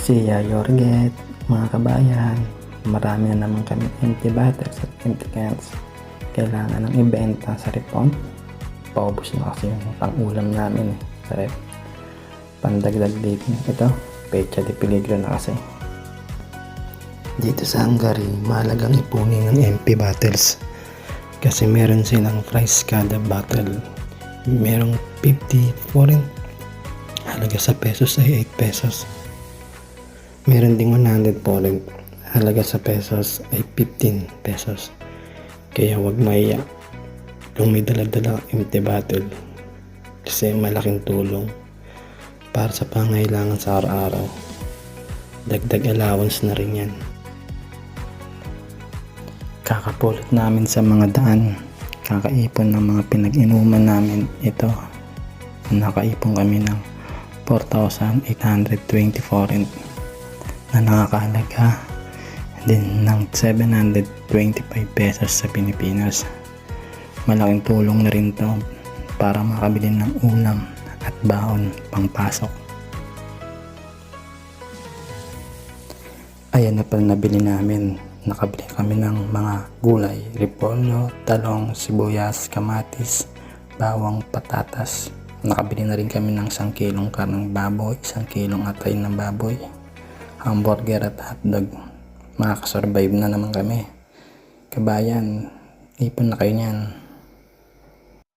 Siya Yorget, mga kabayan, marami na naman kami empty bottles at empty cans. Kailangan ng ibenta sa ripon. Paubos na kasi yung pang-ulam namin sa rep. Pandagdag dito ito, pecha de peligro na kasi. Dito sa Hungary, mahalagang ipunin ng empty bottles kasi meron silang price kada bottle. Merong 50 foreign, halaga sa pesos ay 8 pesos. Meron ding 100 foreign, halaga sa pesos ay 15 pesos. Kaya wag maiya kung may dala-dala empty bottle kasi malaking tulong para sa pangailangan sa araw-araw. Dagdag allowance na rin yan. Kakapulot namin sa mga daan, kakaipon ng mga pinag-inuman namin. Ito, nakaipon kami ng 4,820 foreign na nakakahalaga din ng 725 pesos sa Pilipinas. Malaking tulong na rin to para makabili ng ulam at baon pangpasok. Ayan na pala nabili namin. Nakabili kami ng mga gulay, repolyo, talong, sibuyas, kamatis, bawang, patatas. Nakabili na rin kami ng 1 kilong karneng baboy, 1 kilong atay ng baboy, hamburger at hotdog. Makakasurvive na naman kami. Kabayan, ipon na kayo niyan.